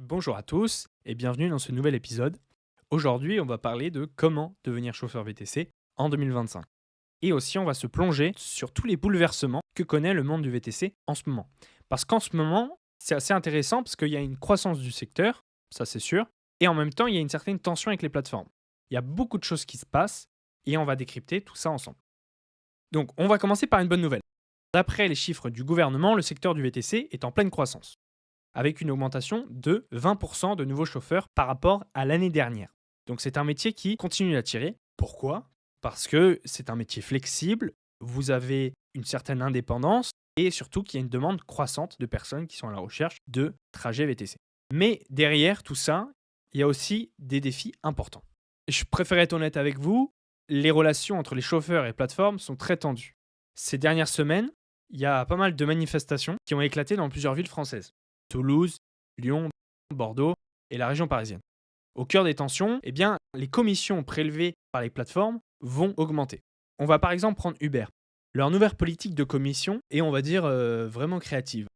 Bonjour à tous et bienvenue dans ce nouvel épisode. Aujourd'hui, on va parler de comment devenir chauffeur VTC en 2025. Et aussi, on va se plonger sur tous les bouleversements que connaît le monde du VTC en ce moment. Parce qu'en ce moment, c'est assez intéressant parce qu'il y a une croissance du secteur, ça c'est sûr, et en même temps, il y a une certaine tension avec les plateformes. Il y a beaucoup de choses qui se passent et on va décrypter tout ça ensemble. Donc, on va commencer par une bonne nouvelle. D'après les chiffres du gouvernement, le secteur du VTC est en pleine croissance, avec une augmentation de 20% de nouveaux chauffeurs par rapport à l'année dernière. Donc c'est un métier qui continue d'attirer. Pourquoi? Parce que c'est un métier flexible, vous avez une certaine indépendance et surtout qu'il y a une demande croissante de personnes qui sont à la recherche de trajets VTC. Mais derrière tout ça, il y a aussi des défis importants. Je préfère être honnête avec vous, les relations entre les chauffeurs et plateformes sont très tendues. Ces dernières semaines, il y a pas mal de manifestations qui ont éclaté dans plusieurs villes françaises. Toulouse, Lyon, Bordeaux et la région parisienne. Au cœur des tensions, eh bien, les commissions prélevées par les plateformes vont augmenter. On va par exemple prendre Uber. Leur nouvelle politique de commission est, on va dire, vraiment créative.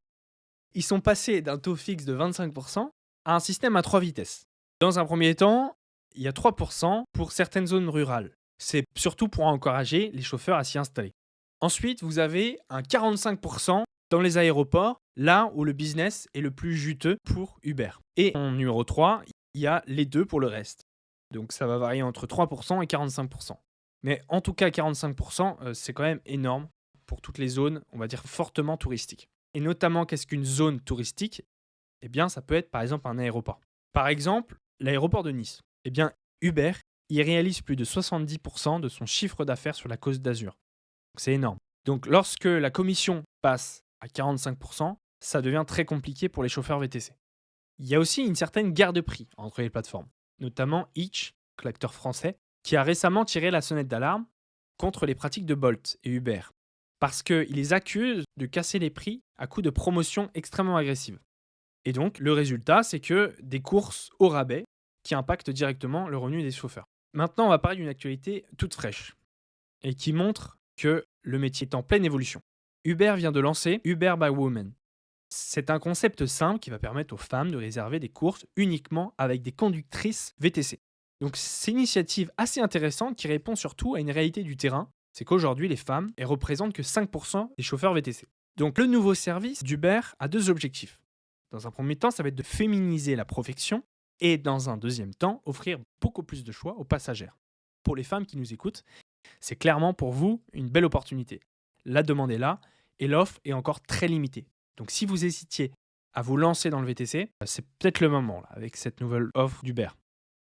Ils sont passés d'un taux fixe de 25% à un système à 3 vitesses. Dans un premier temps, il y a 3% pour certaines zones rurales. C'est surtout pour encourager les chauffeurs à s'y installer. Ensuite, vous avez un 45% dans les aéroports, là où le business est le plus juteux pour Uber. Et en numéro 3, il y a les deux pour le reste. Donc ça va varier entre 3% et 45%. Mais en tout cas, 45%, c'est quand même énorme pour toutes les zones, on va dire, fortement touristiques. Et notamment, qu'est-ce qu'une zone touristique? Eh bien, ça peut être par exemple un aéroport. Par exemple, l'aéroport de Nice. Eh bien, Uber, il réalise plus de 70% de son chiffre d'affaires sur la Côte d'Azur. Donc, c'est énorme. Donc lorsque la commission passe à 45%, ça devient très compliqué pour les chauffeurs VTC. Il y a aussi une certaine guerre de prix entre les plateformes, notamment Hitch, l'acteur français, qui a récemment tiré la sonnette d'alarme contre les pratiques de Bolt et Uber, parce qu'il les accuse de casser les prix à coups de promotions extrêmement agressives. Et donc, le résultat, c'est que des courses au rabais qui impactent directement le revenu des chauffeurs. Maintenant, on va parler d'une actualité toute fraîche et qui montre que le métier est en pleine évolution. Uber vient de lancer Uber by Women. C'est un concept simple qui va permettre aux femmes de réserver des courses uniquement avec des conductrices VTC. Donc c'est une initiative assez intéressante qui répond surtout à une réalité du terrain, c'est qu'aujourd'hui les femmes, elles représentent que 5% des chauffeurs VTC. Donc le nouveau service d'Uber a deux objectifs. Dans un premier temps, ça va être de féminiser la profession et dans un deuxième temps, offrir beaucoup plus de choix aux passagères. Pour les femmes qui nous écoutent, c'est clairement pour vous une belle opportunité. La demande est là et l'offre est encore très limitée. Donc si vous hésitiez à vous lancer dans le VTC, c'est peut-être le moment là, avec cette nouvelle offre d'Uber.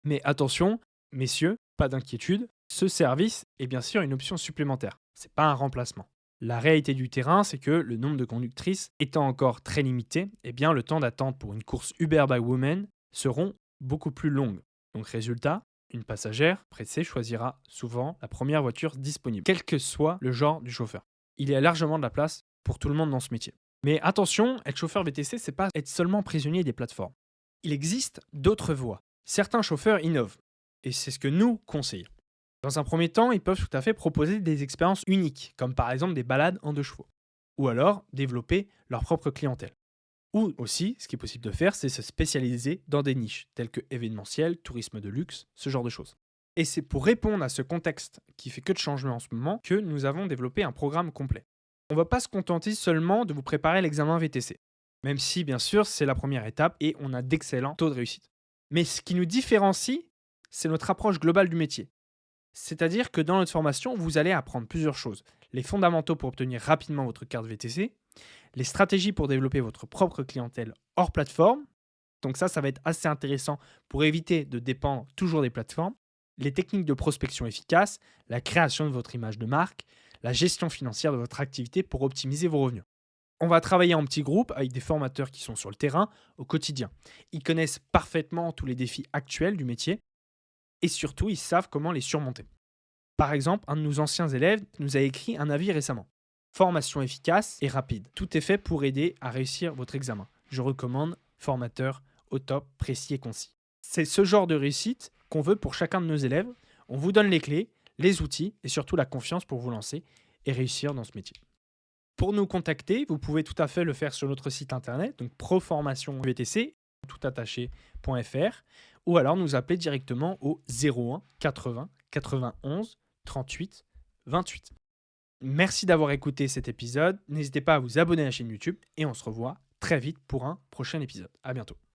Mais attention, messieurs, pas d'inquiétude, ce service est bien sûr une option supplémentaire. C'est pas un remplacement. La réalité du terrain, c'est que le nombre de conductrices étant encore très limité, eh bien le temps d'attente pour une course Uber by Women seront beaucoup plus longues. Donc résultat, une passagère pressée choisira souvent la première voiture disponible, quel que soit le genre du chauffeur. Il y a largement de la place pour tout le monde dans ce métier. Mais attention, être chauffeur VTC, c'est pas être seulement prisonnier des plateformes. Il existe d'autres voies. Certains chauffeurs innovent, et c'est ce que nous conseillons. Dans un premier temps, ils peuvent tout à fait proposer des expériences uniques, comme par exemple des balades en 2 chevaux, ou alors développer leur propre clientèle. Ou aussi, ce qui est possible de faire, c'est se spécialiser dans des niches, telles que événementiel, tourisme de luxe, ce genre de choses. Et c'est pour répondre à ce contexte qui fait que de changements en ce moment que nous avons développé un programme complet. On ne va pas se contenter seulement de vous préparer l'examen VTC, même si bien sûr c'est la première étape et on a d'excellents taux de réussite. Mais ce qui nous différencie, c'est notre approche globale du métier. C'est-à-dire que dans notre formation, vous allez apprendre plusieurs choses. Les fondamentaux pour obtenir rapidement votre carte VTC, les stratégies pour développer votre propre clientèle hors plateforme. Donc ça va être assez intéressant pour éviter de dépendre toujours des plateformes. Les techniques de prospection efficaces, la création de votre image de marque, la gestion financière de votre activité pour optimiser vos revenus. On va travailler en petits groupes avec des formateurs qui sont sur le terrain au quotidien. Ils connaissent parfaitement tous les défis actuels du métier et surtout, ils savent comment les surmonter. Par exemple, un de nos anciens élèves nous a écrit un avis récemment. Formation efficace et rapide. Tout est fait pour aider à réussir votre examen. Je recommande formateur au top, précis et concis. C'est ce genre de réussite qu'on veut pour chacun de nos élèves. On vous donne les clés, les outils et surtout la confiance pour vous lancer et réussir dans ce métier. Pour nous contacter, vous pouvez tout à fait le faire sur notre site internet, donc Proformation VTC. toutattaché.fr ou alors nous appeler directement au 01 80 91 38 28. Merci d'avoir écouté cet épisode. N'hésitez pas à vous abonner à la chaîne YouTube et on se revoit très vite pour un prochain épisode. À bientôt.